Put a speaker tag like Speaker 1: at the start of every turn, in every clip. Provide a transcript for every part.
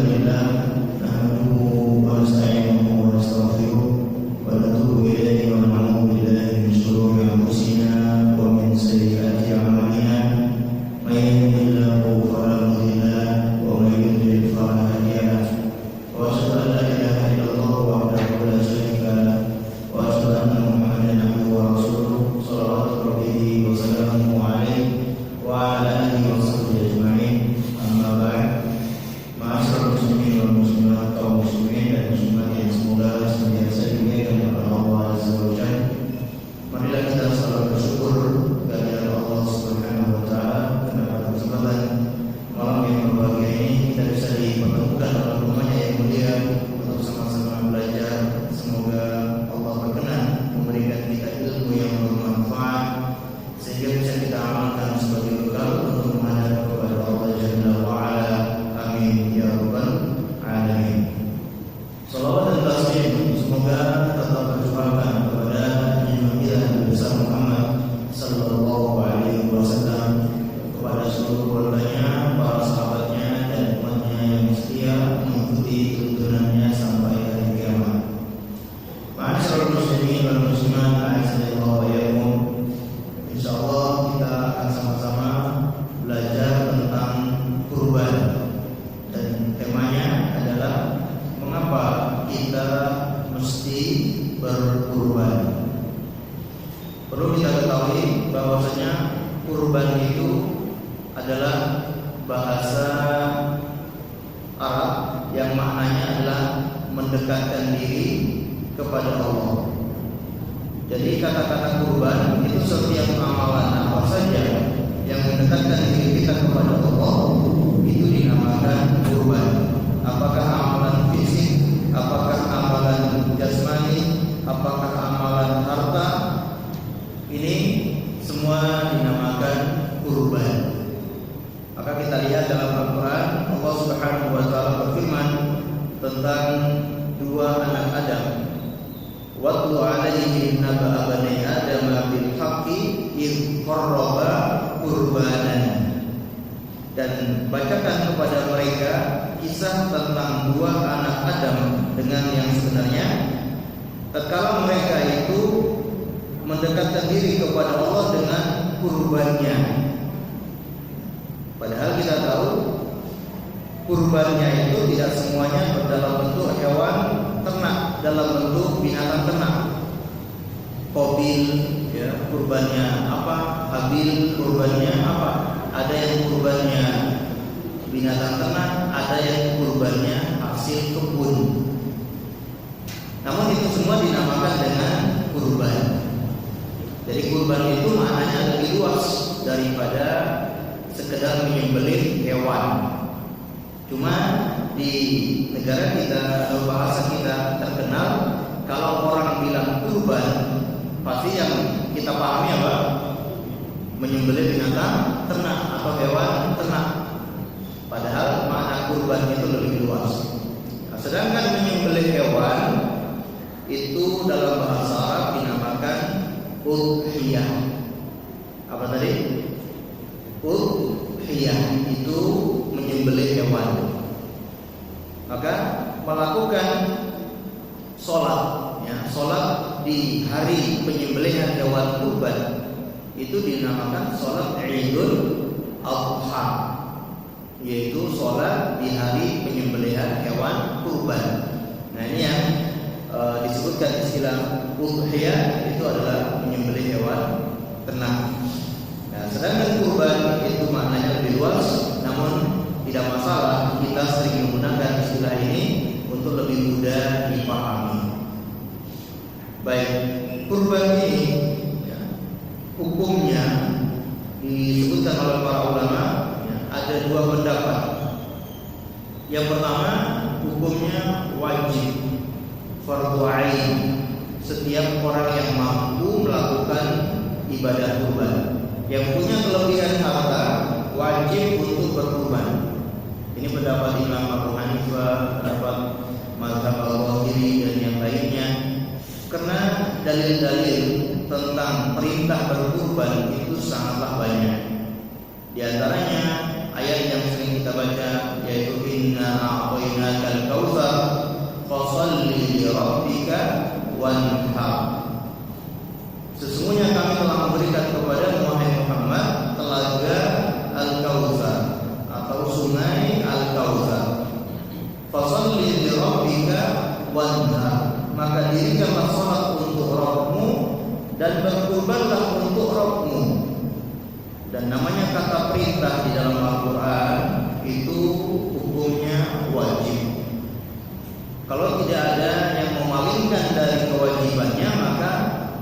Speaker 1: لله نحمده ونستعينه ونستغفره ونتوب إليه ونعوذ بالله من شرور أنفسنا ومن سيئات أعمالنا من يهده الله فلا مضل له ومن يضلل فلا هادي له وأشهد أن لا إله إلا الله وحده لا شريك له وأشهد أن محمدا عبده ورسوله صلوات ربه وسلامه عليه وعلى آله وصحبه أجمعين. Amma ba'd. Ma'asyiral muslimin wal muslimat, kaum muslimin dan muslimat yang semoga senantiasa dimuliakan oleh Allah Azza wa Jalla. Marilah kita selalu bersyukur kehadirat Allah Subhanahu wa taala karena pada kesempatan malam yang berbahagia ini kita bisa dipertemukan dalam rumahnya yang mulia untuk sama-sama belajar. Semoga Allah berkenan memberikan kita ilmu yang bermanfaat sehingga bisa kita amalkan sebagai bekal untuk menghadap kepada Allah Jalla wa Ala. Amin ya rabbal alamin. Salawat dan taslim semoga tetap tercurahkan kepada junjungan kita Nabi besar Muhammad sallallahu alaihi wasallam, kepada seluruh keluarganya, para sahabatnya dan umatnya yang setia mengikuti tuntunannya sampai hari kiamat. Ma'asyiral muslimin wal muslimat, a'azzallahu wa iyyakum. Insyaallah kita akan sama-sama belajar tentang kurban dan temanya adalah mengapa kita mesti berkurban. Perlu kita ketahui bahwasanya kurban itu adalah bahasa Arab yang maknanya adalah mendekatkan diri kepada Allah. Jadi kata-kata kurban itu setiap amalan apa saja yang mendekatkan diri kita kepada Allah itu dinamakan kurban. Apakah amalan fisik, apakah amalan jasmani, apakah amalan harta, ini semua dinamakan kurban. Maka kita lihat dalam Al-Quran, Allah Subhanahu wa taala berfirman tentang dua anak Adam. Watlu alaihim naba'a bani Adam bil haqqi id qarraba qurbanan. Dan bacakan kepada mereka kisah tentang dua anak Adam dengan yang sebenarnya, tatkala mereka itu mendekatkan diri kepada Allah dengan kurbannya. Padahal kita tahu kurbannya itu tidak semuanya dalam bentuk hewan ternak, dalam bentuk binatang ternak. Qabil ya kurbannya apa, Habil kurbannya apa. Ada yang kurbannya binatang ternak, ada yang kurbannya hasil kebun. Namun itu semua dinamakan dengan kurban. Jadi kurban itu maknanya lebih luas daripada sekedar menyembelih hewan. Cuma di negara kita atau bahasa kita terkenal, kalau orang bilang kurban, pasti yang kita pahami apa? Menyembelih binatang ternak atau hewan ternak. Padahal makna kurban itu lebih luas. Nah, sedangkan menyembelih hewan itu dalam bahasa Arab dinamakan udhiyah. Apa tadi? Udhiyah itu menyembelih hewan. Maka melakukan sholat, ya, sholat di hari penyembelihan hewan kurban itu dinamakan sholat Idul Adha, yaitu sholat di hari penyembelihan hewan kurban. Nah ini yang disebutkan istilah udhiyah itu adalah menyembelih hewan ternak. Nah, sedangkan kurban itu maknanya lebih luas, namun tidak masalah kita sering menggunakan istilah ini untuk lebih mudah dipahami. Baik, kurban ini ya, hukumnya disebutkan oleh para ulama ya, ada dua pendapat. Yang pertama, hukumnya wajib, fardhu ain. Setiap orang yang mampu melakukan ibadah kurban, yang punya kelebihan harta, wajib untuk berkurban. Ini pendapat Imam Abu Hanifah, pendapat mazhab Al-Ghazali dan yang lainnya. Karena dalil-dalil tentang perintah berkurban itu sangatlah banyak. Di antaranya ayat yang sering kita baca, yaitu inna a'tainakal kautsar fasholli li rabbika wanhar. Sesungguhnya kami telah memberikan kepada wahai Muhammad telaga Al-Kautsar atau sungai Al-Kautsar. Fasholli li rabbika wanhar, maka dirikanlah salat untuk Rabbmu dan berkurbanlah untuk Rabbmu. Dan namanya kata perintah di dalam Al-Quran itu hukumnya wajib. Kalau tidak ada yang memalingkan dari kewajibannya, maka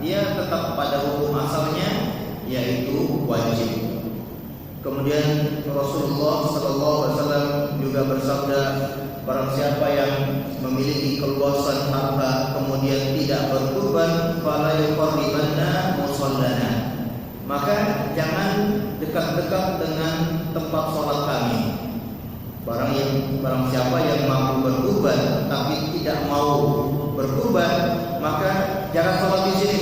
Speaker 1: dia tetap pada hukum asalnya, yaitu wajib. Kemudian Rasulullah SAW juga bersabda, barang siapa yang memiliki keluasan harta kemudian tidak berkurban, fala yuqarribanna musallana, maka jangan dekat-dekat dengan tempat sholat kami. Barang siapa yang mampu berkurban tapi tidak mau berkurban, maka jangan sholat di sini,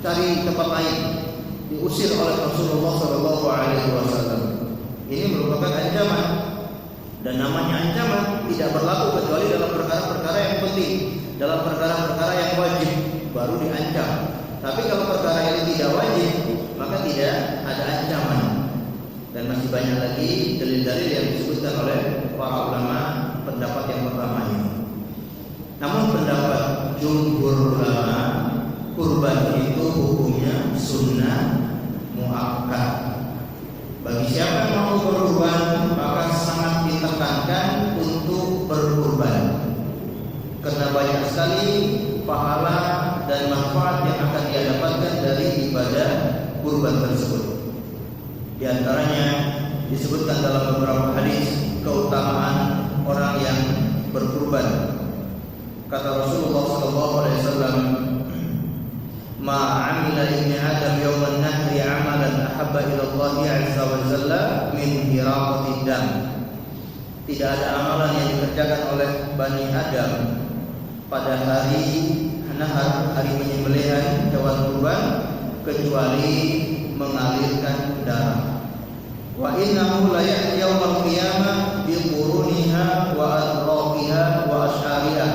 Speaker 1: cari tempat lain. Diusir oleh Rasulullah SAW. Ini merupakan ancaman, dan namanya ancaman tidak berlaku kecuali dalam perkara-perkara yang penting, dalam perkara-perkara yang wajib baru diancam. Tapi kalau perkara ini tidak wajib, maka tidak ada ancaman. Dan masih banyak lagi dalil-dalil yang disebutkan oleh para ulama pendapat yang pertama ini. Namun pendapat jumhur ulama, kurban itu hukumnya sunnah muakkad. Bagi siapa yang mau berkurban, maka sangat ditekankan untuk berkurban, karena banyak sekali pahala dan manfaat yang akan dia dapatkan dari ibadah kurban tersebut. Di antaranya disebutkan dalam beberapa hadis keutamaan orang yang berkurban. Kata Rasulullah SAW, "Ma 'amila ibnu Adam yawman nahri 'amalan ahabba ila Allah 'azza wa jalla min hiraqatid dam." Tidak ada amalan yang dikerjakan oleh Bani Adam pada hari nahar, hari penyembelihan hewan kurban, kecuali mengalirkan darah. Wa innahu la ya'ti yaumal qiyamah bi quruniha wa adraqiha wa asyariha.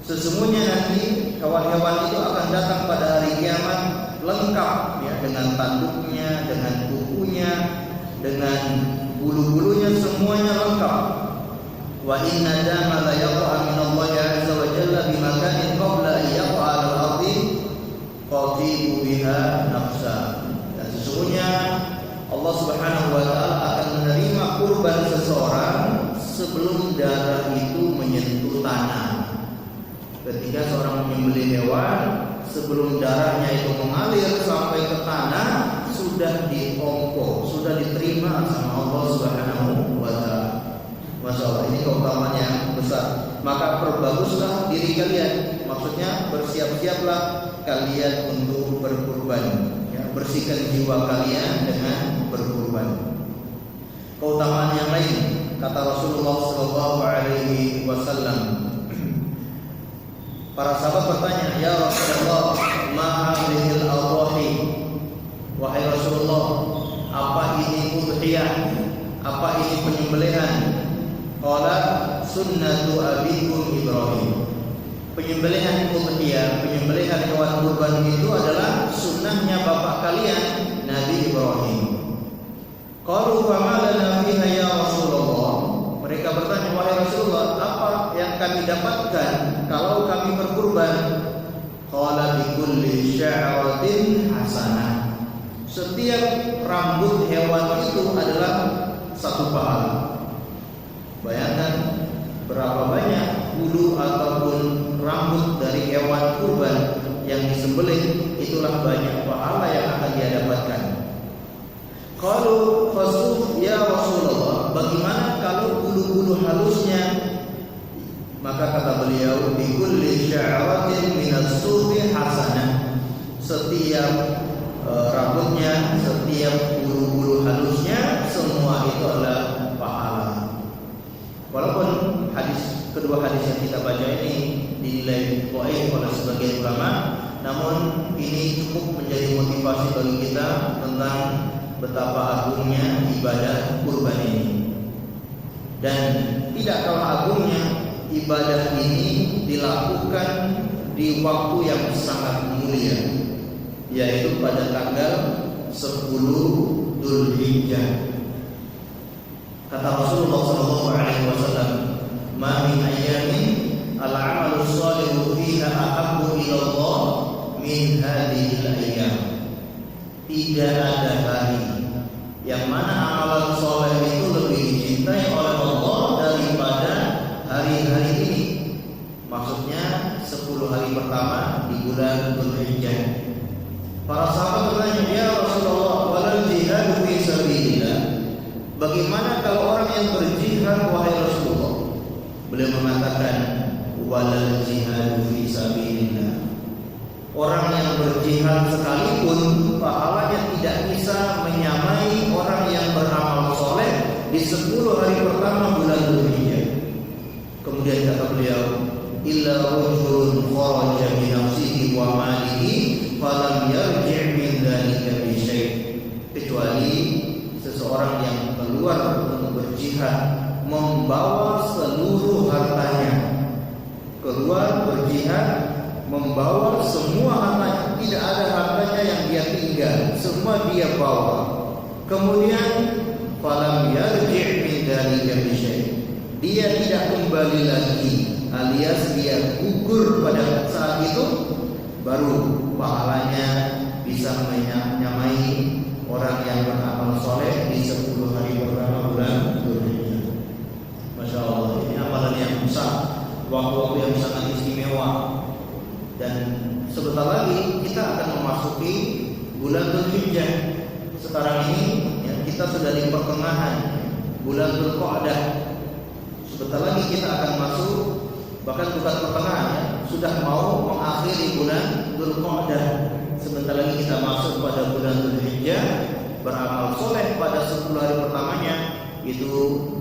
Speaker 1: Sesungguhnya nanti hewan-hewan itu akan datang pada hari kiamat lengkap, ya, dengan tanduknya, dengan kukunya, dengan bulu-bulunya, semuanya lengkap. Wa inna dama la yaqa min Allah 'azza wa jalla bi makanin qabla an yaqa 'ala al-ardi qatibu biha nafsa. Dan sesungguhnya Allah Subhanahu wa taala akan menerima kurban seseorang sebelum darah itu menyentuh tanah. Ketika seorang menyembelih hewan, sebelum darahnya itu mengalir sampai ke tanah, sudah diongko, sudah diterima sama Allah Subhanahu wa taala. Masya Allah, ini keutamaan yang besar. Maka perbaguslah diri kalian, maksudnya bersiap-siaplah kalian untuk berkurban, ya, bersihkan jiwa kalian dengan berkurban. Keutamaan yang lain, kata Rasulullah SAW, para sahabat bertanya, "Ya Rasulullah, ma hadhil adhahi?" Wahai Rasulullah, apa ini udhiyah? Apa ini penyembelihan? Qala sunnatu abikum Ibrahim. Penyembelihan udhiyah, penyembelihan hewan kurban itu adalah sunnahnya bapak kalian, Nabi Ibrahim. Qalu fama lana fiha ya Rasulullah. Mereka bertanya, wahai Rasulullah, apa yang kami dapatkan kalau kami berkurban? Qala bi kulli sya'ratin hasanah. Setiap rambut hewan itu adalah satu pahala. Bayangkan berapa banyak bulu ataupun rambut dari hewan kurban yang disembelih, itulah banyak pahala yang akan dia dapatkan. Qalu fasuf ya Rasulullah, bagaimana kalau bulu-bulu halusnya? Maka kata beliau, bi kulli sya'ratin min as-sufi hasanah. Setiap rambutnya, setiap bulu-bulu halusnya, semua itu adalah pahala. Walaupun kedua hadis yang kita baca ini dinilai dhaif oleh sebagian ulama, namun ini cukup menjadi motivasi bagi kita tentang betapa agungnya ibadah kurban ini. Dan tidak kalah agungnya ibadah ini dilakukan di waktu yang sangat mulia, yaitu pada tanggal 10 Dzulhijjah. Kata Rasulullah SAW, "Ma min ayyamin al-'amalu shalihu fiha ahabbu ila Allah min hadhihi al-ayyam." Tidak ada hari yang mana amalan soleh itu lebih dicintai oleh Allah daripada hari-hari ini. Maksudnya 10 hari pertama di bulan Dzulhijjah. Para sahabat bertanya, "Ya Rasulullah, walal jihad fi sabilillah?" Bagaimana kalau orang yang berjihad wahai Rasulullah? Beliau mengatakan, "Walal jihad fi sabilillah." Orang yang berjihad sekalipun pahalanya tidak bisa menyamai orang yang beramal soleh di 10 hari pertama bulan Dzulhijjah. Kemudian kata beliau, "Illa rajulun kharaja bi nafsihi wa malihi falam yarji' min dzalika bi syai'." Kecuali seseorang yang keluar untuk berjihad membawa seluruh hartanya, keluar berjihad membawa semua hartanya, tidak ada hartanya yang dia tinggal, semua dia bawa. Kemudian falam yarji' min dzalika bi syai', dia tidak kembali lagi, alias dia gugur pada saat itu, baru pahalanya bisa menyamai orang yang beramal soleh di 10 hari pertama bulan Dzulhijjah. Masya Allah, ini amalan yang besar, waktu-waktu yang sangat istimewa. Dan sebentar lagi kita akan memasuki bulan Dzulhijjah. Sekarang ini ya, kita sudah di pertengahan bulan Dzulqa'dah. Sebentar lagi kita akan masuk, bahkan bukan pertengahan ya, sudah mau mengakhiri bulan Dzulqa'dah. Sebentar lagi kita masuk pada bulan Dzulhijjah. Beramal soleh pada 10 hari pertamanya itu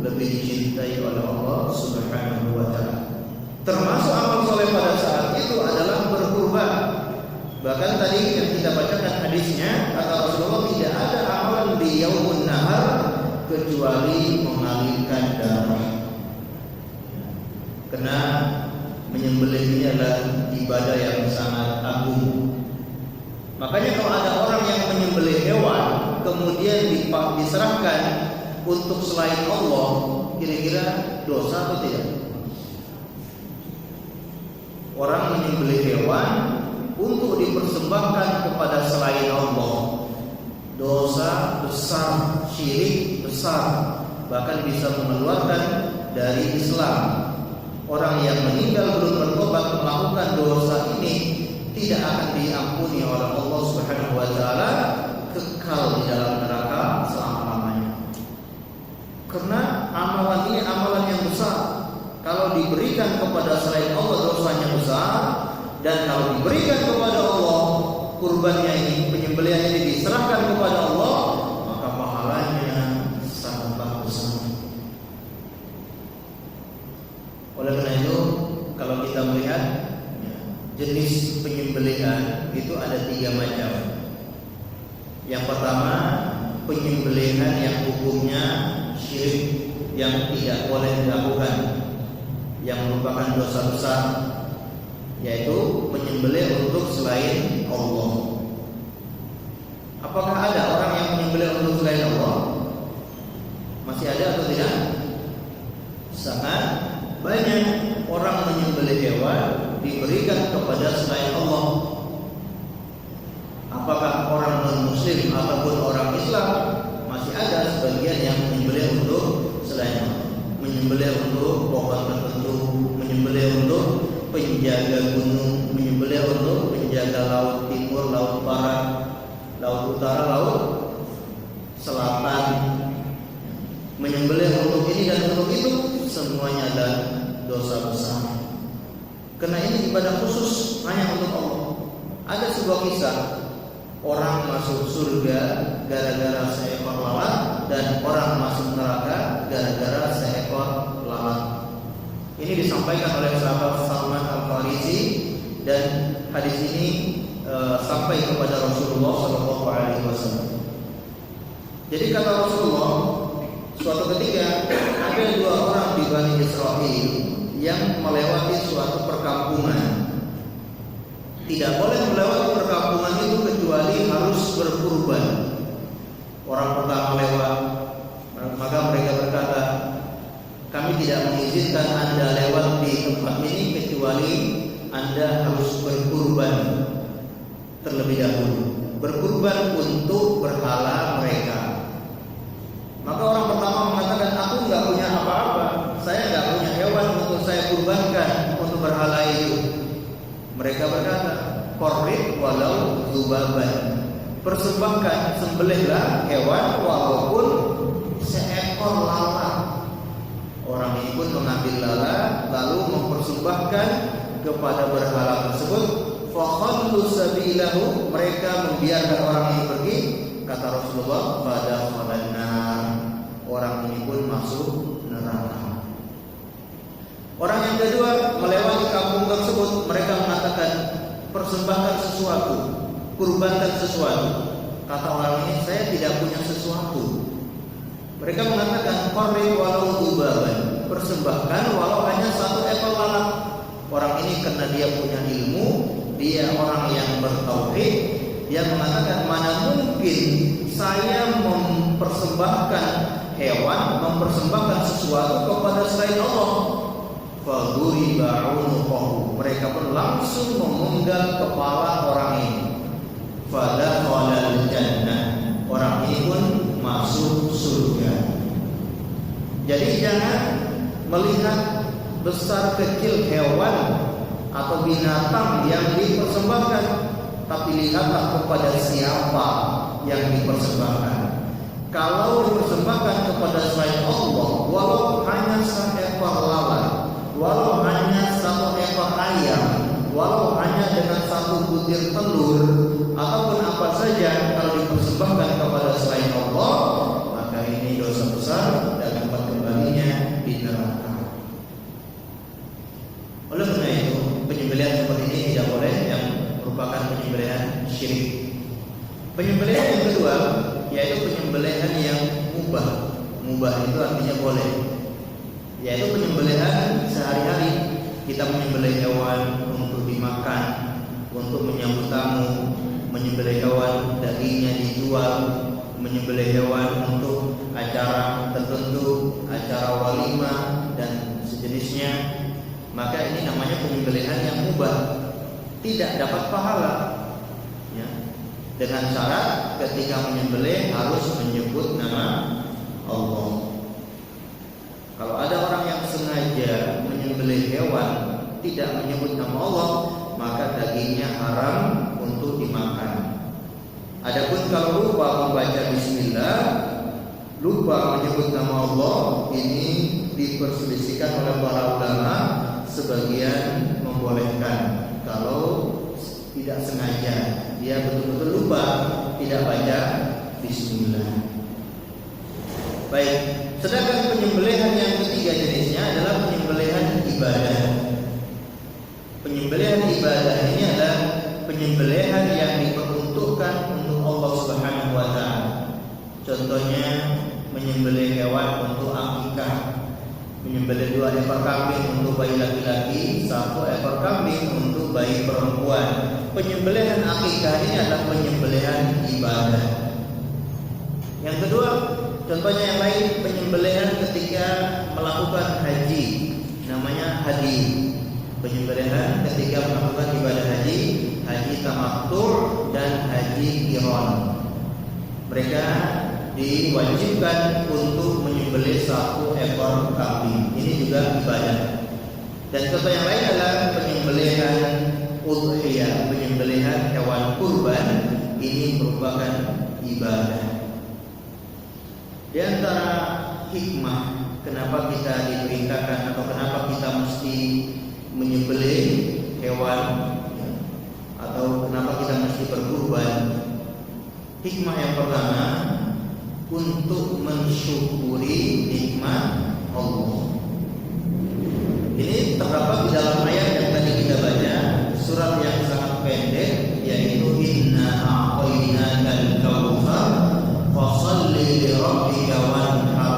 Speaker 1: lebih dicintai oleh Allah Subhanahu wa ta'ala. Termasuk amal soleh pada saat itu adalah berkurban. Bahkan tadi yang kita bacakan hadisnya, kata Rasulullah, tidak ada amalan di yaumun nahar kecuali mengalirkan darah. Karena menyembelih ini adalah ibadah yang sangat agung. Makanya kalau ada orang yang menyembelih hewan kemudian diserahkan untuk selain Allah, kira-kira dosa atau tidak? Orang menyembelih hewan untuk dipersembahkan kepada selain Allah, dosa besar, syirik besar, bahkan bisa mengeluarkan dari Islam. Orang yang meninggal belum bertobat melakukan dosa ini tidak akan diampuni oleh Allah Subhanahu wa ta'ala, kekal di dalam neraka selama-lamanya. Karena amalan ini amalan yang besar. Kalau diberikan kepada selain Allah dosanya besar, dan kalau diberikan kepada Allah, kurbannya ini, penyembelihan ini diserahkan kepada Allah, maka pahalanya sangat besar. Oleh karena itu, kalau kita melihat jenis penyembelihan itu ada 3 macam. Yang pertama, penyembelihan yang hukumnya syirik, yang tidak boleh dilakukan, yang merupakan dosa besar, yaitu menyembelih untuk selain Allah. Apakah ada orang yang menyembelih untuk selain Allah? Masih ada atau tidak? Sangat banyak orang menyembelih hewan diberikan kepada selain Allah. Apakah orang non-muslim ataupun orang Islam, masih ada sebagian yang menyembelih untuk selain Allah, menyembelih untuk pohon tertentu, menyembelih untuk penjaga gunung, menyembelih untuk penjaga laut timur, laut barat, laut utara, laut selatan, menyembelih untuk ini dan untuk itu, semuanya adalah dosa besar. Karena ini ibadah khusus hanya untuk Allah. Ada sebuah kisah, orang masuk surga gara-gara seekor lalat, dan orang masuk neraka gara-gara seekor lalat. Ini disampaikan oleh sahabat Salman Al-Farisi, dan hadis ini sampai kepada Rasulullah SAW. Jadi kata Rasulullah,
Speaker 2: Suatu ketika ada dua orang di Bani Israil yang melewati suatu perkampungan. Tidak boleh melewati perkampungan itu kecuali harus berkurban. Orang pertama lewat, maka mereka berkata, kami tidak mengizinkan Anda lewat di tempat ini kecuali Anda harus berkurban terlebih dahulu. Berkurban untuk berhala mereka. Maka orang pertama mengatakan, aku nggak punya apa-apa, saya nggak punya hewan untuk saya kurbankan untuk berhala itu. Mereka berkata, qorrib walau zubaban, persembahkan, sembelihlah hewan walaupun seekor lalat. Orang ini pun mengambil lalat lalu mempersembahkan kepada berhala tersebut. Fakhallu sabilahu, mereka membiarkan orang ini pergi. Kata Rasulullah, pada khalannar, orang ini pun masuk neraka. Orang yang kedua melewati kampung tersebut, mereka mengatakan, persembahkan sesuatu, kurbankan sesuatu. Kata orang ini, saya tidak punya sesuatu. Mereka mengatakan, qarrib walau dubaban, persembahkan walau hanya satu ekor lalat. Orang ini karena dia punya ilmu, dia orang yang bertauhid, dia mengatakan, mana mungkin saya mempersembahkan hewan, mempersembahkan sesuatu kepada selain Allah. Faduriba unuqahu, mereka pun langsung memenggal kepala orang ini. Fadakhala al-jannah, orang ini pun masuk surga. Jadi jangan melihat besar kecil hewan atau binatang yang dipersembahkan, tapi lihatlah kepada siapa yang dipersembahkan. Kalau dipersembahkan kepada selain Allah, walau hanya seekor lalat, walau hanya satu ekor ayam, walau hanya dengan satu butir telur, ataupun apa saja, kalau dipersembahkan kepada selain Allah, maka ini dosa besar dan tempat kembalinya di neraka. Oleh karena itu, penyembelihan seperti ini tidak boleh, yang merupakan penyembelihan syirik. Penyembelihan yang kedua yaitu penyembelihan yang mubah. Mubah itu artinya boleh, yaitu penyembelihan sehari-hari. Kita menyembelih hewan untuk dimakan, untuk menyambut tamu, menyembelih hewan dagingnya dijual, menyembelih hewan untuk acara tertentu, acara walimah dan sejenisnya. Maka ini namanya penyembelihan yang mubah, tidak dapat pahala, ya. Dengan syarat ketika menyembelih harus menyebut nama Allah. Kalau ada orang yang sengaja menyembelih hewan tidak menyebut nama Allah, maka dagingnya haram untuk dimakan. Adapun kalau lupa membaca bismillah, lupa menyebut nama Allah, ini diperselisihkan oleh para ulama. Sebagian membolehkan kalau tidak sengaja, dia betul-betul lupa tidak baca bismillah. Baik, sedangkan penyembelihan yang ketiga jenisnya adalah penyembelihan ibadah. Penyembelihan ibadah ini adalah penyembelihan yang diperuntukkan untuk Allah Subhanahu wa taala. Contohnya menyembelih hewan untuk akikah, menyembelih 2 ekor kambing untuk bayi laki-laki, 1 ekor kambing untuk bayi perempuan. Penyembelihan akikah ini adalah penyembelihan ibadah. Yang kedua, contohnya yang lain, penyembelihan ketika melakukan haji, namanya hadi. Penyembelihan ketika melakukan ibadah haji, haji tamattu dan haji qiran. Mereka diwajibkan untuk menyembelih 1 ekor kambing. Ini juga ibadah. Dan contoh yang lain adalah penyembelihan udhiyah, penyembelihan hewan kurban. Ini merupakan ibadah. Di antara hikmah kenapa kita diperintahkan atau kenapa kita mesti menyembelih hewan, atau kenapa kita mesti berkurban, hikmah yang pertama untuk mensyukuri nikmat Allah. Ini terdapat di dalam ayat yang tadi kita baca, surat yang sangat pendek, yaitu inna a'tainakal kautsar fashalli li rabbika wanhar.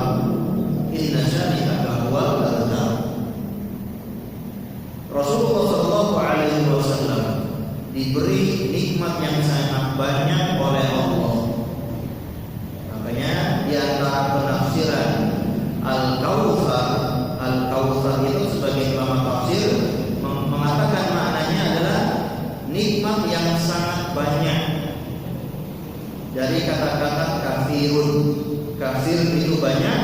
Speaker 2: nikmat yang sangat banyak oleh Allah. Makanya di antara penafsiran Al-Kautsar itu sebagai ulama tafsir mengatakan maknanya adalah nikmat yang sangat banyak. Dari kata-kata kafirun, kafir itu banyak,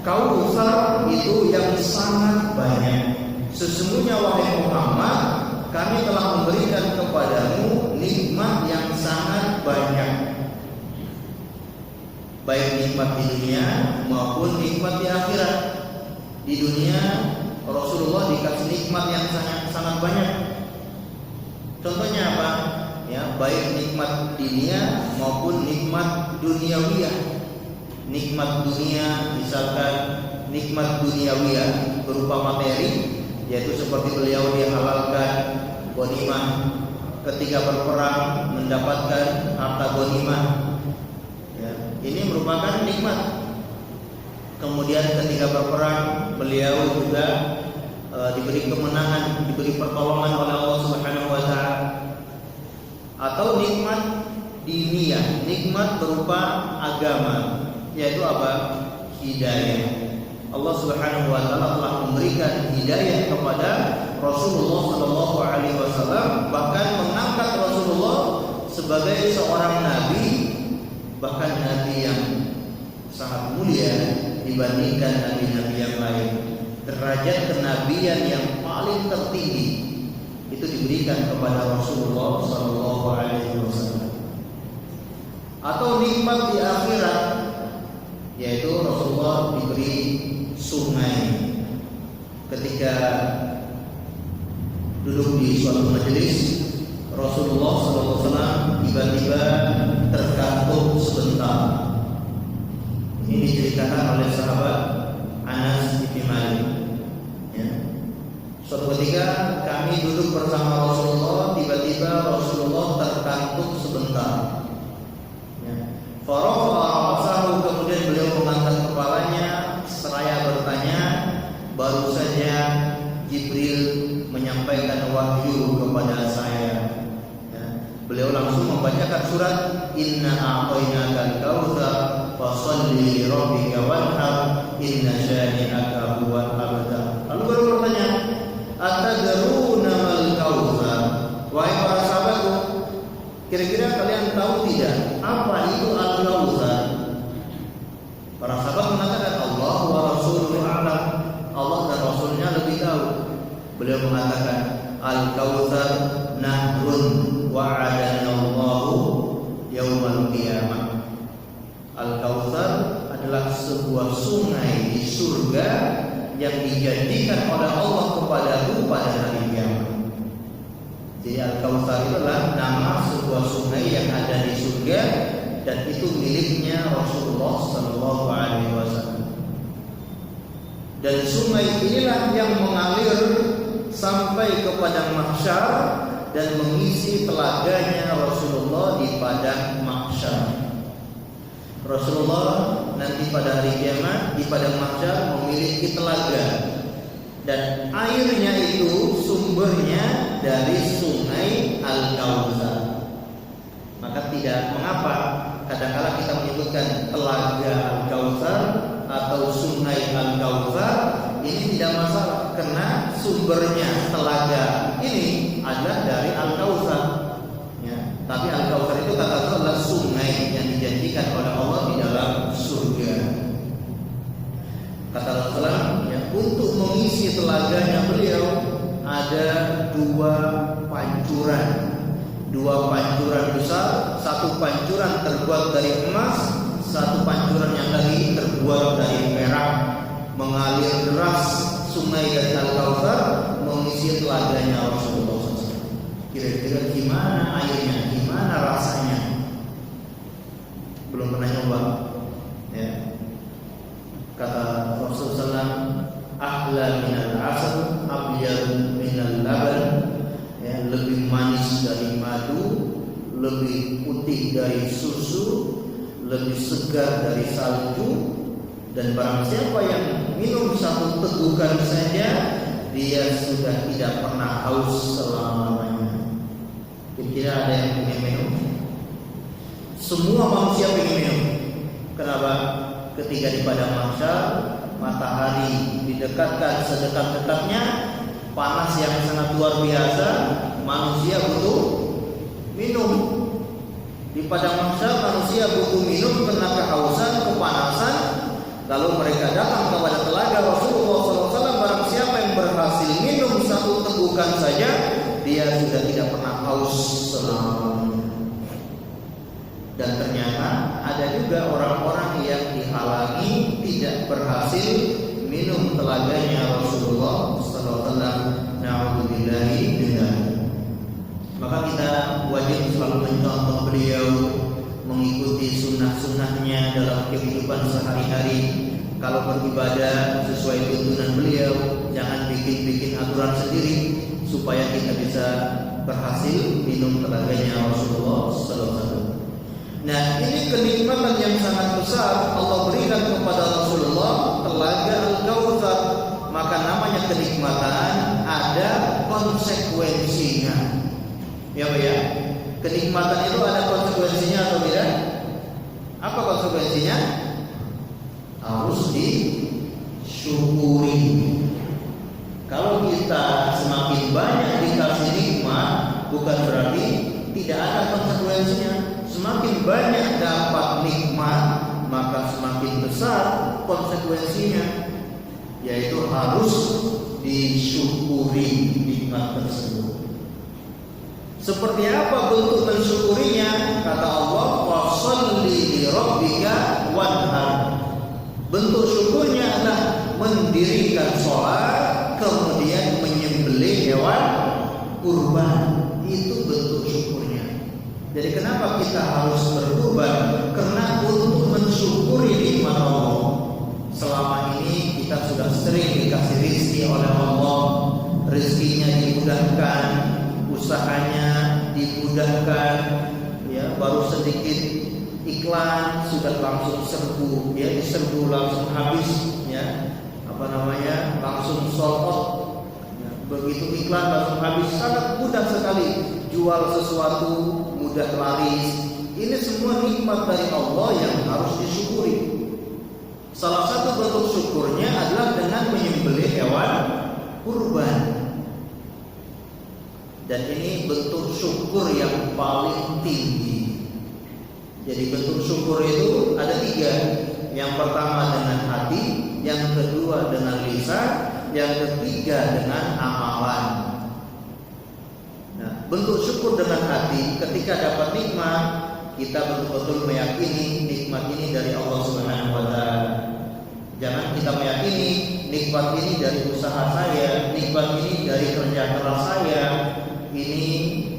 Speaker 2: Kautsar itu yang sangat banyak. Sesungguhnya wahai Muhammad, kami telah memberikan kepadamu nikmat yang sangat banyak, baik nikmat di dunia maupun nikmat di akhirat. Di dunia Rasulullah dikasih nikmat yang sangat banyak. Contohnya apa? Ya, baik nikmat dunia maupun nikmat duniawiyah. Nikmat dunia, misalkan nikmat duniawiyah berupa materi, yaitu seperti beliau dihalalkan ghanimah ketika berperang, mendapatkan harta ghanimah. Ya, ini merupakan nikmat. Kemudian ketika berperang, beliau juga diberi kemenangan, diberi pertolongan oleh Allah Subhanahu wa taala. Atau nikmat diniyah, nikmat berupa agama, yaitu apa? Hidayah. Allah Subhanahu wa taala telah memberikan hidayah kepada Rasulullah sallallahu alaihi wasallam, bahkan mengangkat Rasulullah sebagai seorang nabi, bahkan nabi yang sangat mulia dibandingkan nabi-nabi yang lain. Derajat kenabian yang paling tertinggi itu diberikan kepada Rasulullah sallallahu alaihi wasallam. Atau nikmat di akhirat, yaitu Rasulullah diberi sungai. Ketika duduk di suatu majelis, Rasulullah SAW tiba-tiba terkantuk sebentar. Ini diceritakan oleh sahabat Anas bin Malik. Ya. Suatu ketika kami duduk bersama Rasulullah, tiba-tiba Rasulullah terkantuk sebentar. Farafa'a, kemudian beliau mengangkat kepalanya seraya bertanya. Baru saja Jibril menyampaikan wahyu kepada saya. Ya. Beliau langsung membacakan surat Inna a'tainakal kautsar fasholli li rabbika wanhar inna syani'aka huwal abtar. Lalu baru bertanya, atadruna mal kautsar? Wahai para sahabatku, kira-kira kalian tahu tidak apa itu al-kautsar? Para sahabat mengatakan Allah wa rasuluhu a'lam. Allah dan Rasulnya lebih tahu. Beliau mengatakan al-kautsar nahrun wa'adana Allahu yaumal qiyamah. Al-kautsar adalah sebuah sungai di surga yang dijanjikan oleh Allah kepadaku pada hari kiamat. Jadi Al-Kautsar itu adalah nama sebuah sungai yang ada di surga dan itu miliknya Rasulullah sallallahu alaihi wasallam. Dan sungai inilah yang mengalir sampai ke padang mahsyar dan mengisi telaganya Rasulullah di padang mahsyar. Rasulullah nanti pada hari kiamat di padang mahsyar memiliki telaga, dan airnya itu sumbernya dari sungai Al-Kautsar. Maka tidak mengapa kadang-kala kita menyebutkan telaga Al-Kautsar atau sungai Al-Kautsar, ini tidak masalah karena sumbernya telaga ini adalah dari Al-Kautsar. Ya, tapi Al-Kautsar itu kata adalah sungai yang dijanjikan oleh Allah di dalam surga. Kata Rasulullah, ya, untuk mengisi telaganya beliau ada dua pancuran besar, satu pancuran terbuat dari emas, satu pancuran yang lagi terbuat dari perak, mengalir deras sungai dari Al-Kautsar mengisi telaganya Rasulullah SAW. Kira-kira gimana airnya, gimana rasanya? Belum pernah nyoba, ya. Kata Rasulullah SAW, ahla minal asal, abyad minal laban, ya, lebih manis dari madu, lebih putih dari susu, lebih segar dari salju, dan barang siapa yang minum satu tegukan saja, dia sudah tidak pernah haus selama-lamanya. Jadi Tidak ada yang ingin minum. Semua manusia ingin minum. Kenapa? Ketika di padang mahsyar matahari didekatkan sedekat-dekatnya, panas yang sangat luar biasa, manusia butuh minum. Di padang mahsyar manusia butuh minum karena kehausan, kepanasan. Lalu mereka datang kepada telaga Rasulullah SAW. Barang siapa yang berhasil minum satu tegukan saja, dia sudah tidak pernah haus selama. Dan ternyata ada juga orang-orang yang dihalangi tidak berhasil minum telaganya Rasulullah SAW. Na'udzubillahi minzalik. Maka kita wajib selalu mencontoh beliau, mengikuti sunnah-sunnahnya dalam kehidupan sehari-hari. Kalau beribadah sesuai tuntunan beliau, jangan bikin-bikin aturan sendiri supaya kita bisa berhasil minum telaganya Rasulullah SAW. Nah, ini kenikmatan yang sangat besar Allah berikan kepada Rasulullah, telaga Al-Kautsar. Maka namanya kenikmatan ada konsekuensinya. Ya Pak ya, kenikmatan itu ada konsekuensinya atau tidak? Apa konsekuensinya? Harus disyukuri. Kalau kita semakin banyak dikasih nikmat, bukan berarti tidak ada konsekuensinya. Semakin banyak dapat nikmat, maka semakin besar konsekuensinya, yaitu harus disyukuri nikmat tersebut. Seperti apa bentuk mensyukurinya? Kata Allah, "Fasholli li rabbika wanhar." Bentuk syukurnya adalah mendirikan sholat, kemudian menyembelih hewan kurban. Itu bentuk syukurnya. Jadi kenapa kita harus berkurban? Karena untuk mensyukuri nikmat Allah. Selama ini kita sudah sering dikasih rezeki oleh Allah, rezekinya dimudahkan, usahanya dimudahkan, ya, baru sedikit iklan sudah langsung serbu, ya, diserbu langsung habis, ya, langsung sold out. Ya, begitu iklan langsung habis, sangat mudah sekali jual sesuatu, mudah laris. Ini semua nikmat dari Allah yang harus disyukuri. Salah satu bentuk syukurnya adalah dengan menyembelih hewan kurban. Dan ini bentuk syukur yang paling tinggi. Jadi bentuk syukur itu ada 3. Yang pertama dengan hati, yang kedua dengan lisan, yang ketiga dengan amalan. Nah, bentuk syukur dengan hati ketika dapat nikmat, kita betul-betul meyakini nikmat ini dari Allah Subhanahu wa taala. Jangan kita meyakini nikmat ini dari usaha saya, nikmat ini dari kerja keras saya. Ini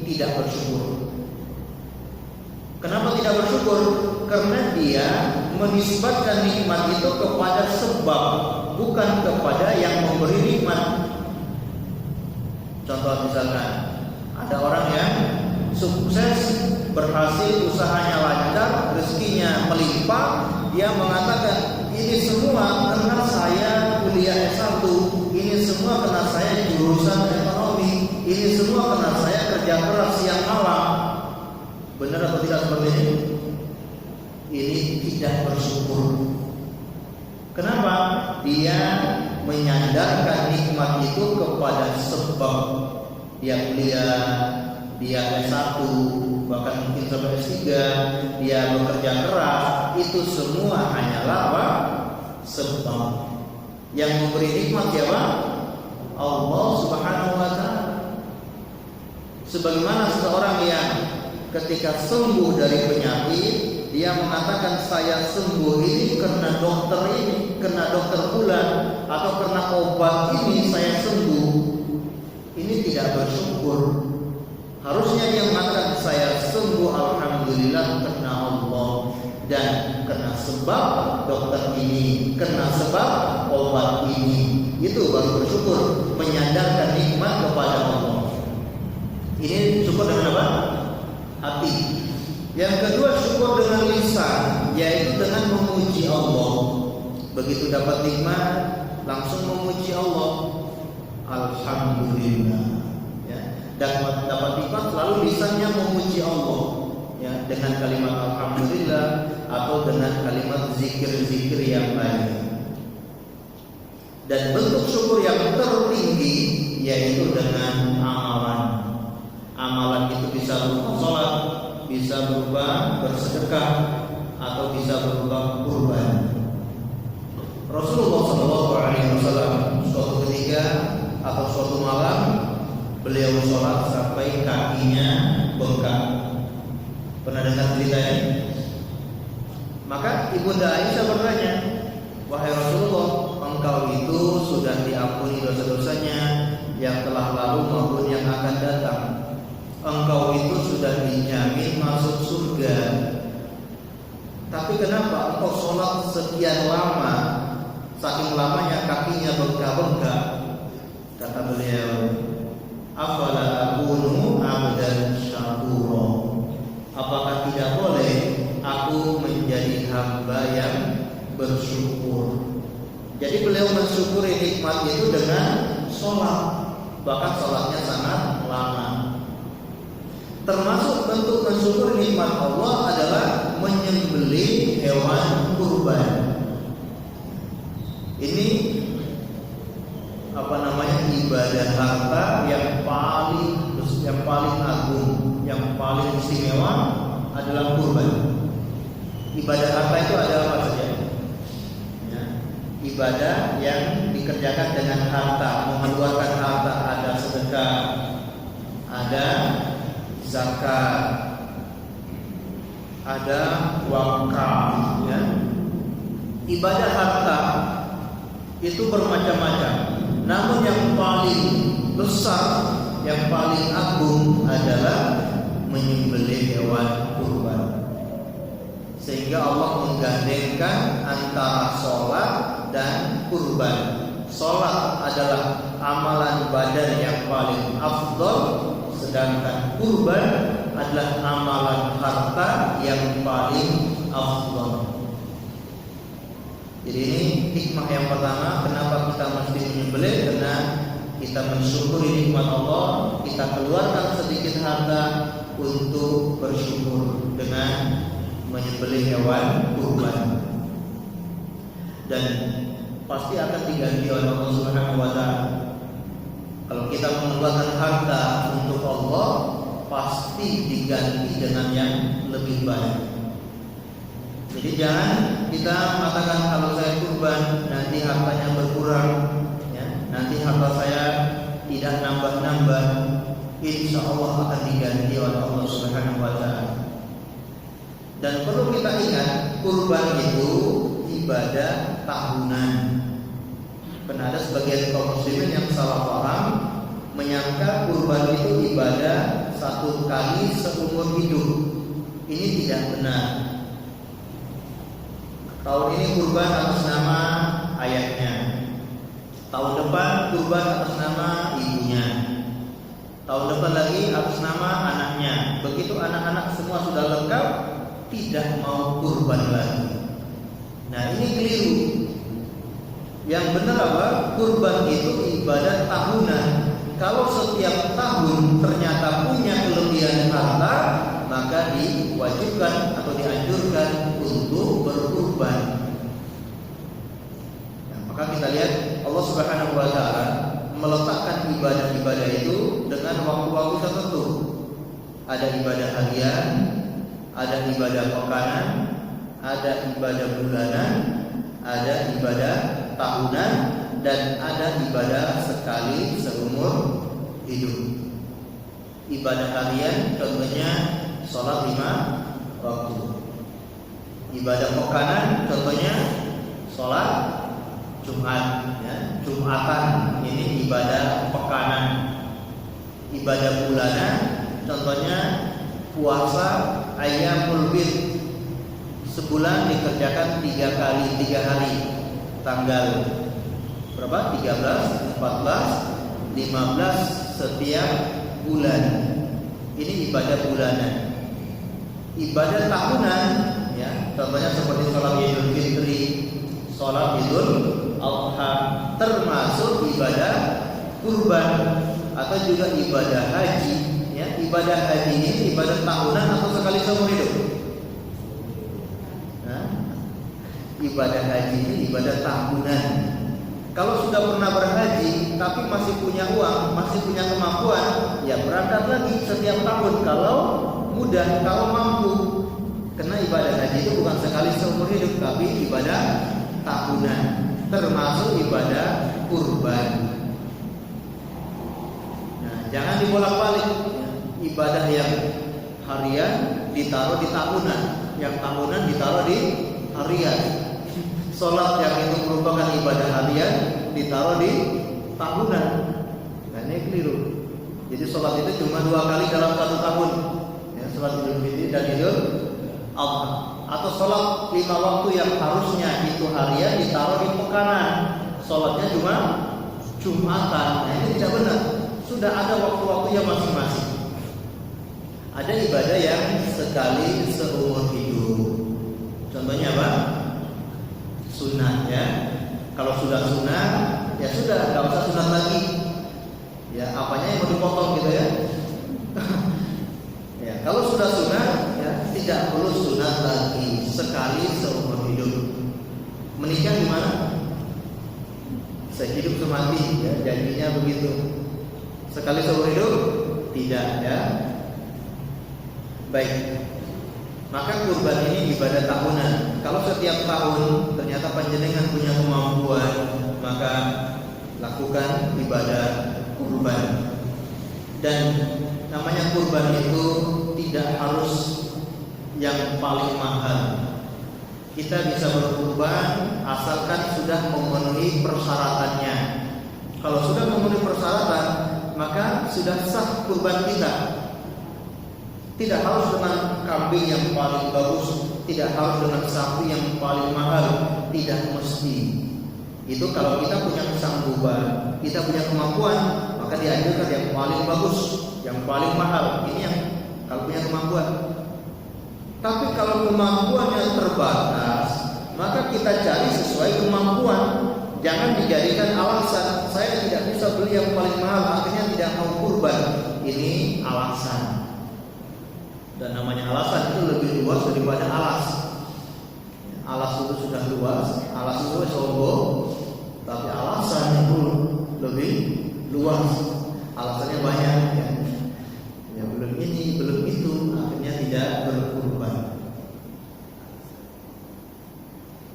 Speaker 2: tidak bersyukur. Kenapa tidak bersyukur? Karena dia menisbatkan nikmat itu kepada sebab, bukan kepada yang memberi nikmat. Contoh misalkan, ada orang yang sukses, berhasil, usahanya lancar, rezekinya melimpah, dia mengatakan ini semua karena saya kuliah S1, ini semua karena saya jurusan ekonomi, ini semua karena saya kerja keras siang malam. Benar atau tidak seperti ini? Ini tidak bersyukur. Kenapa? Dia menyandarkan nikmat itu kepada sebab. Dia kuliah, dia S1, bahkan mungkin sampai S3, dia bekerja keras. Itu semua hanyalah apa? Sebab. Yang memberi nikmat siapa? Allah Subhanahu wa taala. Sebagaimana seseorang yang ketika sembuh dari penyakit, dia mengatakan saya sembuh ini karena dokter ini, karena dokter bulan, atau karena obat ini saya sembuh. Ini tidak bersyukur. Harusnya dia mengatakan saya sembuh alhamdulillah karena Allah, dan karena sebab dokter ini, karena sebab obat ini. Itu baru bersyukur, menyandarkan nikmat kepada Allah. Ini syukur dengan apa? Hati. Yang kedua syukur dengan lisan, yaitu dengan memuji Allah. Begitu dapat nikmat, langsung memuji Allah. Alhamdulillah. Ya. dapat nikmat selalu lisannya memuji Allah, ya, dengan kalimat alhamdulillah atau dengan kalimat zikir-zikir yang lain. Dan bentuk syukur yang tertinggi yaitu dengan amalan. Amalan itu bisa berupa sholat, bisa berupa bersedekah, atau bisa berupa kurban. Rasulullah SAW suatu ketika atau suatu malam beliau sholat sampai kakinya bengkak. Pernah dengar cerita ini? Maka Ibunda Aisyah bertanya, wahai Rasulullah, engkau itu sudah diampuni dosa-dosanya yang telah lalu maupun yang akan datang. Engkau itu sudah dijamin masuk surga. Tapi kenapa engkau sholat sekian lama, saking lamanya kakinya bengkak-bengkak? Kata beliau, afala akunu abdan syakura. Apakah tidak boleh aku menjadi hamba yang bersyukur? Jadi beliau mensyukuri nikmat itu dengan sholat, bahkan sholatnya sangat lama. Termasuk bentuk mensyukur nikmat Allah adalah menyembelih hewan kurban. Ini ibadah harta yang paling agung, yang paling istimewa adalah kurban. Ibadah harta itu ada apa saja? Ya, ibadah yang dikerjakan dengan harta, mengeluarkan harta, ada sedekah, ada zakat, ada wakaf, ya. Ibadah harta itu bermacam-macam. Namun yang paling besar, yang paling agung adalah menyembelih hewan kurban. Sehingga Allah menggandengkan antara sholat dan kurban. Sholat adalah amalan badan yang paling afdal, sedangkan kurban adalah amalan harta yang paling afdal. Jadi ini hikmah yang pertama, kenapa kita mesti menyembelih, karena kita mensyukuri nikmat Allah, kita keluarkan sedikit harta untuk bersyukur dengan menyembelih hewan kurban. Dan pasti akan diganti oleh Allah Subhanahu wa taala. Kalau kita mengeluarkan harta untuk Allah, pasti diganti dengan yang lebih baik. Jadi jangan kita mengatakan kalau saya kurban nanti hartanya berkurang, ya, nanti harta saya tidak nambah-nambah. Insya Allah akan diganti oleh Allah Subhanahu wa taala. Dan perlu kita ingat, kurban itu ibadah tahunan. Karena ada sebagian kaum muslimin yang salah paham, menyangka kurban itu ibadah satu kali seumur hidup. Ini tidak benar. Tahun ini kurban atas nama ayahnya, tahun depan kurban atas nama ibunya, tahun depan lagi atas nama anaknya. Begitu anak-anak semua sudah lengkap, tidak mau kurban lagi. Nah, ini keliru. Yang benar apa? Kurban itu ibadah tahunan. Kalau setiap tahun ternyata punya kelebihan harta, maka diwajibkan atau dianjurkan untuk berkurban. Nah, maka kita lihat Allah Subhanahu wa taala meletakkan ibadah-ibadah itu dengan waktu-waktu tertentu. Ada ibadah harian, ada ibadah pekanan, ada ibadah bulanan, ada ibadah tahunan, dan ada ibadah sekali seumur hidup. Ibadah harian contohnya sholat 5 waktu. Ibadah pekanan contohnya sholat Jumat, ya, Jumatan, ini ibadah pekanan. Ibadah bulanan contohnya puasa Ayyamul Bid, sebulan dikerjakan 3 kali 3 hari, tanggal berapa? 13, 14, 15 setiap bulan. Ini ibadah bulanan. Ibadah tahunan, ya, contohnya seperti sholat Idul Fitri, sholat Idul Adha, termasuk ibadah kurban atau juga ibadah haji. Ya, ibadah haji ini ibadah tahunan atau sekali seumur hidup? Nah, ibadah haji ini ibadah tahunan. Kalau sudah pernah berhaji tapi masih punya uang, masih punya kemampuan, ya berangkat lagi setiap tahun kalau mudah, kalau mampu. Karena ibadah haji itu bukan sekali seumur hidup, tapi ibadah tahunan, termasuk ibadah kurban. Nah, jangan dibolak-balik. Ibadah yang harian ditaruh di tahunan, yang tahunan ditaruh di harian. Sholat yang itu merupakan ibadah harian ditaruh di tahunan. Nah, ini keliru. Jadi sholat itu cuma 2 kali dalam 1 tahun. Ya, sholat Idul Fitri dan Idul Adha. Atau sholat 5 waktu yang harusnya itu harian ditaruh di pekanan. Sholatnya cuma Jumatan. Nah, ini tidak benar. Sudah ada waktu-waktunya masing-masing. Ada ibadah yang sekali seumur hidup. Contohnya apa? Sunat, ya. Kalau sudah sunat, ya sudah, nggak usah sunat lagi. Ya, apanya yang mau dipotong gitu ya. Ya, kalau sudah sunat, ya tidak perlu sunat lagi, sekali seumur hidup. Menikah gimana? Sehidup semati, ya, janjinya begitu. Sekali seumur hidup, tidak, ya. Baik. Maka kurban ini ibadah tahunan. Kalau setiap tahun ternyata panjenengan punya kemampuan, maka lakukan ibadah kurban. Dan namanya kurban itu tidak harus yang paling mahal. Kita bisa berkurban asalkan sudah memenuhi persyaratannya. Kalau sudah memenuhi persyaratan, maka sudah sah kurban kita. Tidak harus dengan kambing yang paling bagus, tidak harus dengan sapi yang paling mahal, tidak mesti. Itu kalau kita punya kesanggupan, kita punya kemampuan, maka dianjurkan yang paling bagus, yang paling mahal. Ini yang kalau punya kemampuan. Tapi kalau kemampuannya terbatas, maka kita cari sesuai kemampuan. Jangan dijadikan alasan, saya tidak bisa beli yang paling mahal, akhirnya tidak mau kurban. Ini alasan. Dan namanya alasan itu lebih luas daripada alas. Alas itu sudah luas, alas itu sombong, tapi alasan itu lebih luas. Alasannya banyak, ya. Ya belum ini, belum itu, akhirnya tidak berkurban.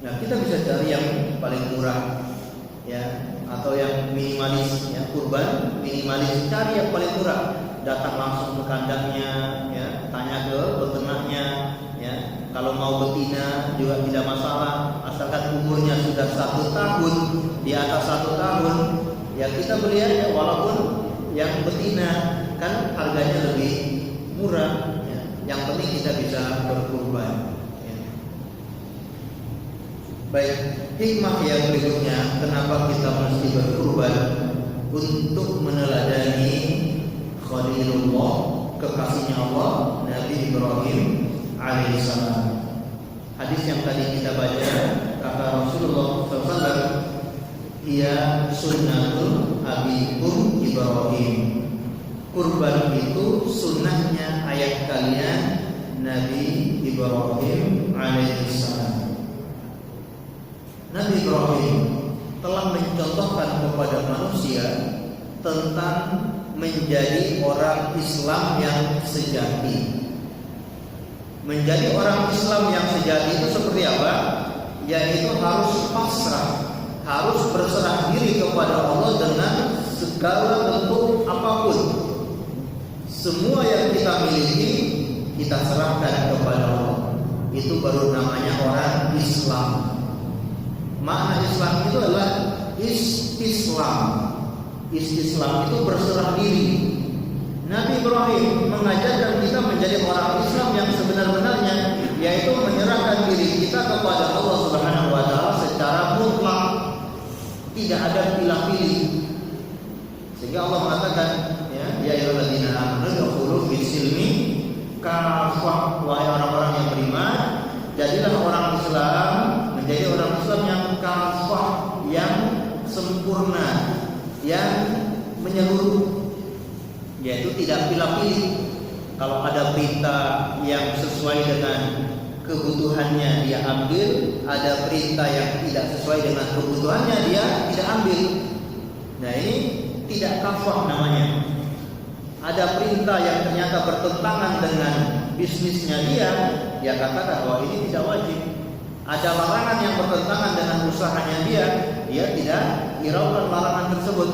Speaker 2: Nah, kita bisa cari yang paling murah, ya, atau yang minimalis, ya, kurban minimalis, cari yang paling murah. Datang langsung ke kandangnya, ya, tanya ke peternaknya, ya. Kalau mau betina juga tidak masalah, asalkan umurnya sudah 1 tahun, di atas 1 tahun, ya kita beli aja. Walaupun yang betina kan harganya lebih murah, ya. Yang penting kita bisa berkurban, ya. Baik, hikmah yang berikutnya, kenapa kita mesti berkurban? Untuk meneladani Khalilullah, kekasihnya Allah, Nabi Ibrahim alaihissalam. Hadis yang tadi kita baca, kata Rasulullah SAW, ia sunnatul abikum Ibrahim. Kurban itu sunnahnya ayah kalian Nabi Ibrahim alaihissalam. Nabi Ibrahim telah mencontohkan kepada manusia tentang menjadi orang Islam yang sejati. Menjadi orang Islam yang sejati itu seperti apa? Yaitu harus pasrah, harus berserah diri kepada Allah dengan segala bentuk apapun. Semua yang kita miliki kita serahkan kepada Allah. Itu baru namanya orang Islam. Makna Islam itu adalah istislam. Islam itu berserah diri. Nabi Ibrahim mengajarkan kita menjadi orang Islam yang sebenar-benarnya, yaitu menyerahkan diri kita kepada Allah Subhanahu wa taala secara mutlak, tidak ada pilih-pilih. Sehingga Allah mengatakan, ya ayyuhalladzina amanu dukhulu fis-silmi kafah, wahai orang-orang yang beriman, jadilah orang Islam, menjadi orang Islam yang kafah, yang sempurna, yang menyeluruh. tidak pilih-pilih. Kalau ada perintah yang sesuai dengan kebutuhannya dia ambil, ada perintah yang tidak sesuai dengan kebutuhannya dia tidak ambil. Nah, ini tidak kafah namanya. Ada perintah yang ternyata bertentangan dengan bisnisnya dia katakan bahwa ini tidak wajib. Ada larangan yang bertentangan dengan usahanya dia tidak hiraukan larangan tersebut.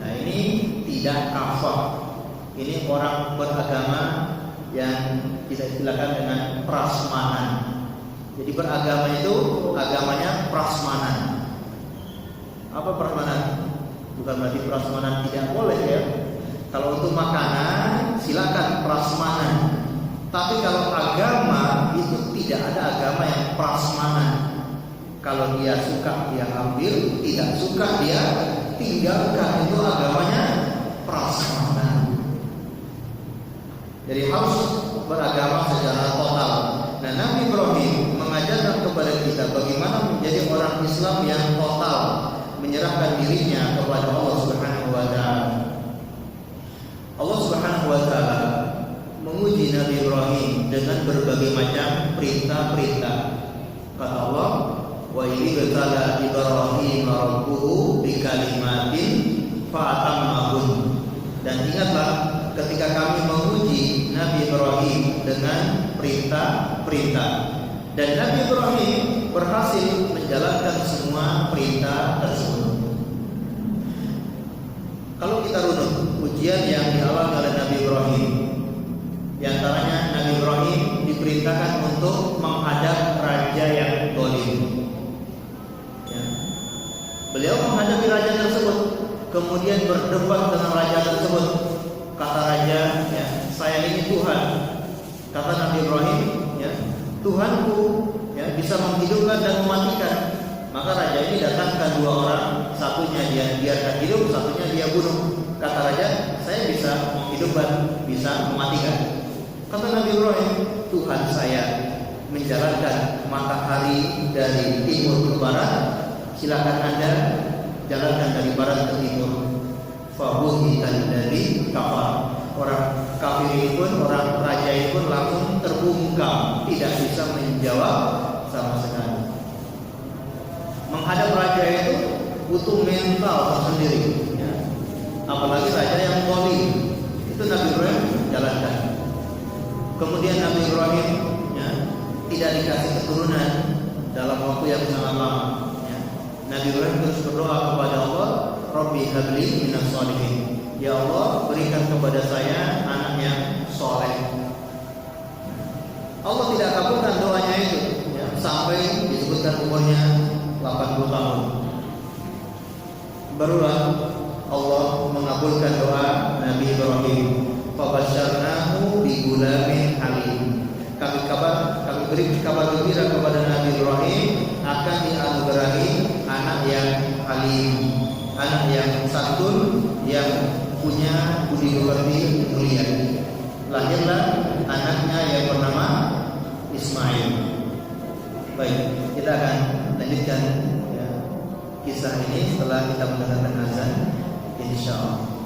Speaker 2: Nah, ini tidak kafah. Ini orang beragama yang kita istilahkan dengan prasmanan. Jadi beragama itu agamanya prasmanan. Apa prasmanan? Bukan berarti prasmanan tidak boleh ya. Kalau untuk makanan silakan prasmanan. Tapi kalau agama itu tidak ada agama yang prasmanan. Kalau dia suka dia ambil, tidak suka dia tinggalkan. Itu agamanya prasmanan. Jadi harus beragama secara total. Nah, Nabi Ibrahim mengajarkan kepada kita bagaimana menjadi orang Islam yang total, menyerahkan dirinya kepada Allah Subhanahu wa taala. Allah Subhanahu wa taala menguji Nabi Ibrahim dengan berbagai macam perintah-perintah. Kata Allah, "Wa idza qala Ibrahim rabbuhu bikalimatin fa'atammahun." Dan ingatlah ketika kami menguji Nabi Ibrahim dengan perintah-perintah, dan Nabi Ibrahim berhasil menjalankan semua perintah tersebut. Kalau kita runut ujian yang dialami oleh Nabi Ibrahim, di antaranya Nabi Ibrahim diperintahkan untuk menghadap raja yang zalim. Ya. Beliau menghadapi raja tersebut, kemudian berdebat dengan raja tersebut. Kata raja, ya, saya ini Tuhan. Kata Nabi Ibrahim, ya, Tuhanku ya, bisa menghidupkan dan mematikan. Maka raja ini datangkan dua orang, satunya dia biarkan hidup, satunya dia bunuh. Kata raja, saya bisa menghidupkan, bisa mematikan. Kata Nabi Ibrahim, Tuhan saya menjalankan matahari dari timur ke barat, silakan Anda jalankan dari barat ke timur. Fabuhitan dari kafar. Orang kafir ini pun, orang raja ini pun langsung terbungkam, tidak bisa menjawab sama sekali. Menghadap raja itu butuh mental tersendiri, ya. Apalagi raja yang zalim. Itu Nabi Ibrahim jalankan. Kemudian Nabi Ibrahim ya, tidak dikasih keturunan dalam waktu yang sangat lama. Ya. Nabi Ibrahim terus berdoa kepada Allah, Rabbi habli minas sholihin. Ya Allah, berikan kepada saya anak yang soleh. Allah tidak kabulkan doanya itu, ya, sampai disebutkan umurnya 80 tahun. Barulah Allah mengabulkan doa Nabi Ibrahim. Fabasyarnahu bi gulamin halim. Kami beri kabar gembira kepada Nabi Ibrahim akan dianugerahi anak yang halim, anak yang santun, yang punya budi pekerti mulia. Lahirlah anaknya yang bernama Ismail. Baik, kita akan lanjutkan ya, kisah ini setelah kita mendengarkan azan, insyaallah.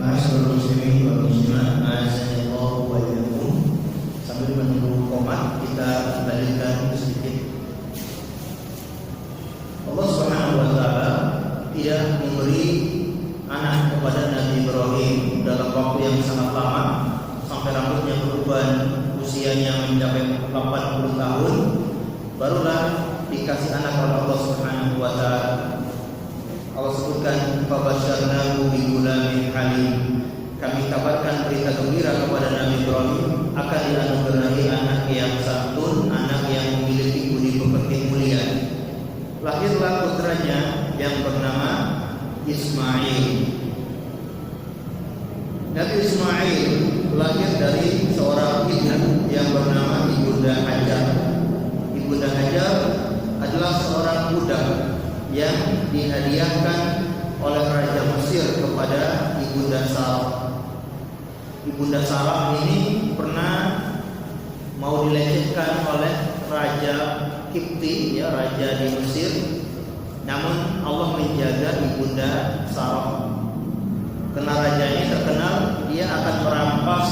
Speaker 1: Ma'asyiral muslimin wal muslimat, a'azzanallahu wa iyyakum. Sambil menunggu komat, kita lanjutkan sedikit. Allah Subhanahu wa taala tidak memberi anak kepada Nabi Ibrahim dalam waktu yang sangat lama sampai rambutnya berubah, usianya mencapai 80 tahun, barulah dikasih anak oleh Allah Subhanahu wa taala. Allah sebutkan fabasyarnahu bigulamin halim. Kami kabarkan berita gembira kepada Nabi Ibrahim akan dianugerahi anak yang santun, anak yang memiliki budi pekerti mulia. Lahirlah putranya yang bernama Ismail. Nabi Ismail lahir dari seorang ibu yang bernama Ibunda Hajar. Ibunda Hajar adalah seorang budak yang dihadiahkan oleh Raja Mesir kepada Ibunda Sarah. Ibunda Sarah ini pernah mau dilecehkan oleh Raja Kipti, ya, raja di Mesir. Namun Allah menjaga Ibunda Sarah. Karena raja ini terkenal dia akan merampas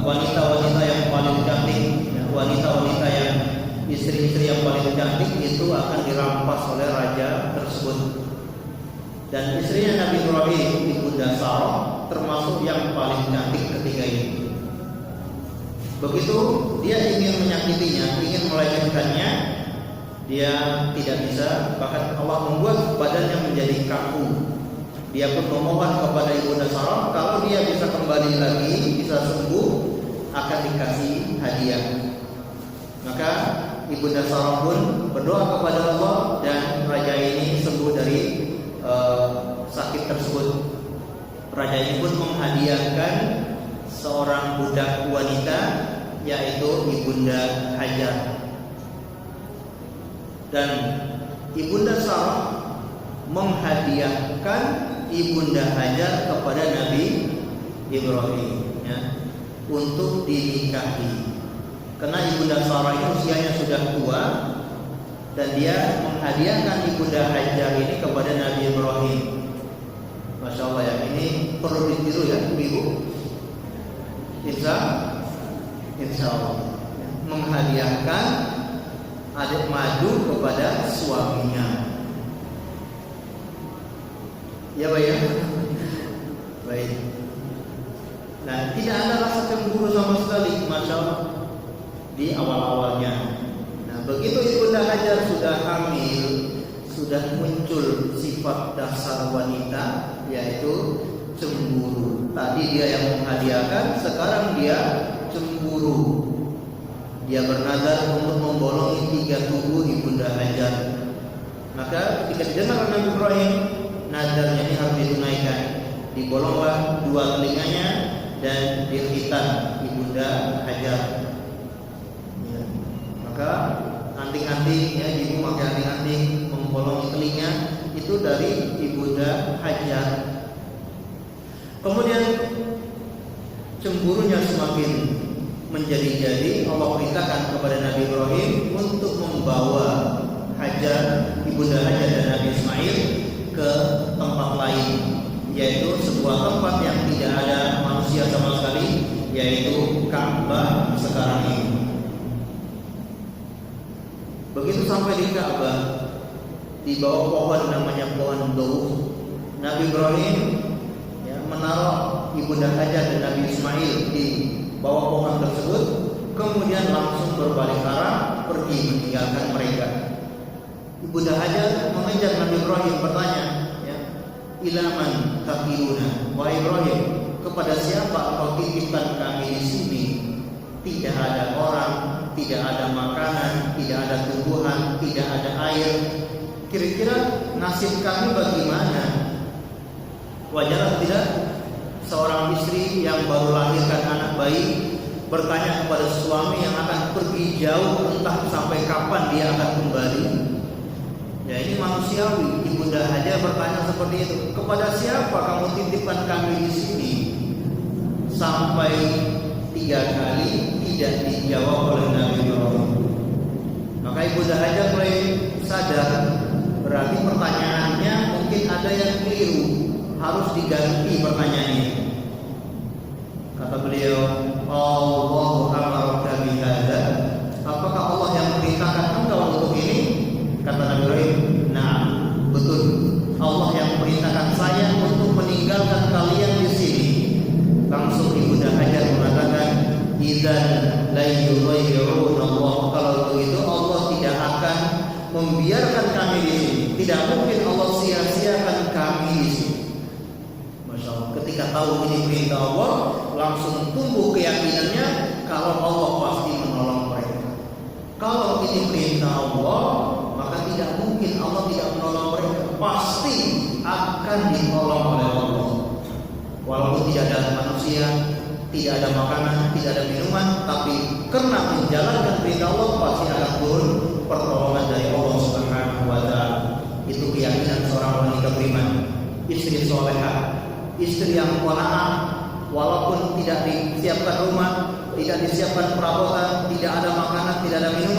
Speaker 1: wanita-wanita yang paling cantik, ya, wanita-wanita yang istri-istri yang paling cantik itu akan dirampas oleh raja tersebut. Dan istrinya Nabi Ibrahim, Ibunda Sarah, termasuk yang paling cantik ketika itu. Begitu dia ingin menyakitinya, ingin melecehkannya, dia tidak bisa. Bahkan Allah membuat badannya menjadi kaku. Dia pun memohon kepada Ibunda Sarah, kalau dia bisa kembali lagi, bisa sembuh, akan dikasih hadiah. Maka Ibunda Sarah pun berdoa kepada Allah dan raja ini sembuh dari sakit tersebut. Raja ini pun menghadiahkan seorang budak wanita, yaitu Ibunda Hajar. Dan Ibunda Sarah menghadiahkan Ibunda Hajar kepada Nabi Ibrahim, ya, untuk dinikahi. Karena Ibunda Sarah ini usianya sudah tua, dan dia menghadiahkan Ibunda Hajar ini kepada Nabi Ibrahim.
Speaker 2: Masya Allah ya, ini perlu ditiru ya ibu. Insya Allah menghadiahkan adik madu kepada suaminya. Ya Pak ya. Baik. Nah, tidak ada rasa cemburu sama sekali, Masya Allah, di awal-awalnya. Nah, begitu Ibunda Hajar sudah hamil, sudah muncul sifat dasar wanita, yaitu cemburu. Tadi dia yang menghadiahkan, sekarang dia cemburu. Dia bernazar untuk membolongi 3 tubuh Ibunda Hajar. Maka ketika didengar Nabi Ibrahim, nazarnya ini harus ditunaikan. Dibolonglah 2 telinganya dan dikhitan Ibunda Hajar. Ya. Maka anting-anting, ya, ibu pakai anting-anting membolongi telinga itu dari Ibunda Hajar. Kemudian cemburunya semakin menjadi-jadi. Allah perintahkan kepada Nabi Ibrahim untuk membawa Hajar, Ibunda Hajar dan Nabi Ismail ke tempat lain, yaitu sebuah tempat yang tidak ada manusia sama sekali, yaitu Ka'bah sekarang ini. Begitu sampai di Ka'bah, di bawah pohon namanya pohon Daud, Nabi Ibrahim menaruh Ibunda Hajar dan Nabi Ismail di bawah pohon tersebut, kemudian langsung berbalik arah pergi meninggalkan mereka. Ibunda Hajar mengejar Nabi Ibrahim, bertanya, ya, ilaman takiluna, wahai Ibrahim, kepada siapa engkau titipkan kami di sini? Tidak ada orang, tidak ada makanan, tidak ada tumbuhan, tidak ada air. Kira-kira nasib kami bagaimana? Wajar tidak seorang istri yang baru lahirkan anak bayi bertanya kepada suami yang akan pergi jauh, entah sampai kapan dia akan kembali? Ya, ini manusiawi. Ibunda Hajar bertanya seperti itu. Kepada siapa kamu titipkan kami di sini? Sampai 3 kali tidak dijawab oleh Nabi Ibrahim. Maka Ibunda Hajar mulai sadar, berarti pertanyaannya mungkin ada yang keliru, harus diganti pertanyaannya. Kata beliau, Allahu amaraka bihadza, apakah Allah yang memerintahkan engkau untuk ini? Kata Nabi Ibrahim, nah, betul. Allah yang memerintahkan saya untuk meninggalkan kalian di sini. Langsung Ibunda Hajar mengatakan, idzan la yughayyiru Allah. Kalau begitu Allah tidak akan membiarkan kami di sini. Tidak mungkin Allah sia-siakan kami di sini. Masya Allah. Ketika tahu ini perintah Allah, langsung tumbuh keyakinannya kalau Allah pasti menolong mereka. Kalau ini perintah Allah, maka tidak mungkin Allah tidak menolong mereka. Pasti akan ditolong oleh Allah. Walaupun tidak ada manusia, tidak ada makanan, tidak ada minuman, tapi karena menjalankan perintah Allah pasti akan turun pertolongan dari Allah Subhanahu wa taala. Itu keyakinan seorang wanita beriman, istri solehah, istri yang qanaah, walaupun tidak disiapkan rumah, tidak disiapkan perabotan, tidak ada makanan, tidak ada minuman.